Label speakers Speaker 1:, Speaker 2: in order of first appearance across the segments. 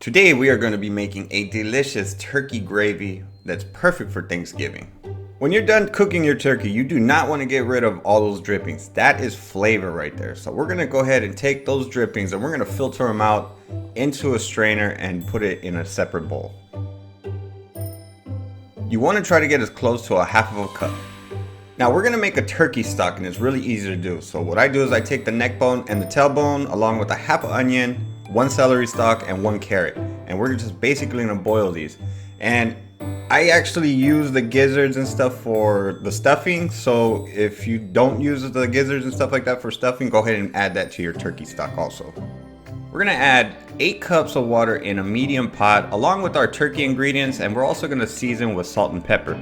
Speaker 1: Today we are going to be making a delicious turkey gravy that's perfect for Thanksgiving. When you're done cooking your turkey, you do not want to get rid of all those drippings. That is flavor right there. So we're going to go ahead and take those drippings and we're going to filter them out into a strainer and put it in a separate bowl. You want to try to get as close to a half of a cup. Now we're going to make a turkey stock and it's really easy to do. So what I do is I take the neck bone and the tailbone along with a half onion, one celery stalk and one carrot, and we're just basically going to boil these. And I actually use the gizzards and stuff for the stuffing, so if you don't use the gizzards and stuff like that for stuffing, go ahead and add that to your turkey stock also. We're going to add 8 cups of water in a medium pot along with our turkey ingredients, and we're also going to season with salt and pepper.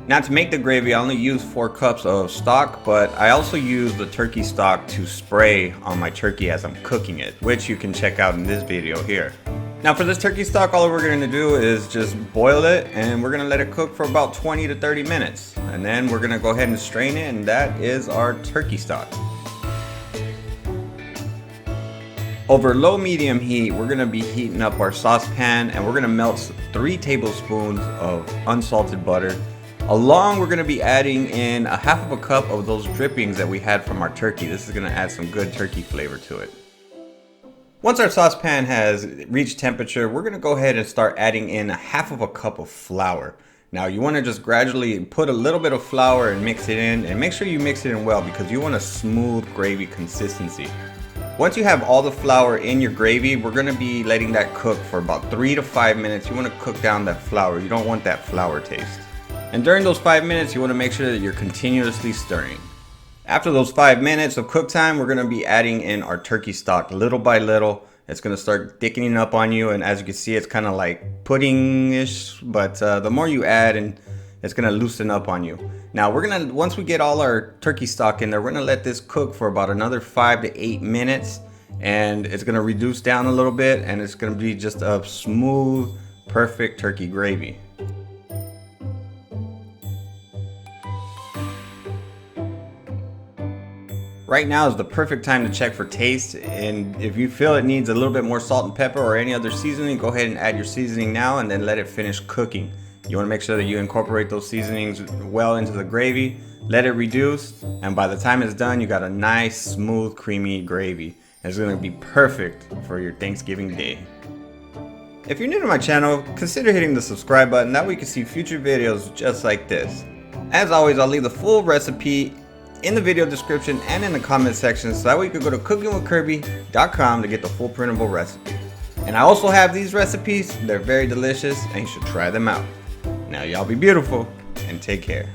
Speaker 1: Now to make the gravy, I only use 4 cups of stock, but I also use the turkey stock to spray on my turkey as I'm cooking it, which you can check out in this video here. Now for this turkey stock, all we're going to do is just boil it and we're going to let it cook for about 20 to 30 minutes. And then we're going to go ahead and strain it, and that is our turkey stock. Over low-medium heat, we're going to be heating up our saucepan and we're going to melt 3 tablespoons of unsalted butter. Along, we're going to be adding in a half of a cup of those drippings that we had from our turkey. This is going to add some good turkey flavor to it. Once our saucepan has reached temperature, we're going to go ahead and start adding in a half of a cup of flour. Now you want to just gradually put a little bit of flour and mix it in, and make sure you mix it in well because you want a smooth gravy consistency. Once you have all the flour in your gravy, we're going to be letting that cook for about 3 to 5 minutes. You want to cook down that flour. You don't want that flour taste. And during those 5 minutes, you want to make sure that you're continuously stirring. After those 5 minutes of cook time, we're going to be adding in our turkey stock little by little. It's going to start thickening up on you, and as you can see, it's kind of like pudding-ish, but the more you add, and it's going to loosen up on you. Now once we get all our turkey stock in there, we're going to let this cook for about another 5 to 8 minutes, and it's going to reduce down a little bit, and it's going to be just a smooth, perfect turkey gravy. Right now is the perfect time to check for taste, and if you feel it needs a little bit more salt and pepper or any other seasoning, go ahead and add your seasoning now and then let it finish cooking. You want to make sure that you incorporate those seasonings well into the gravy, let it reduce, and by the time it's done, you got a nice, smooth, creamy gravy. It's going to be perfect for your Thanksgiving day. If you're new to my channel, consider hitting the subscribe button, that way you can see future videos just like this. As always, I'll leave the full recipe in the video description and in the comment section, so that way you can go to cookingwithkirby.com to get the full printable recipe. And I also have these recipes. They're very delicious and you should try them out. Now y'all be beautiful and take care.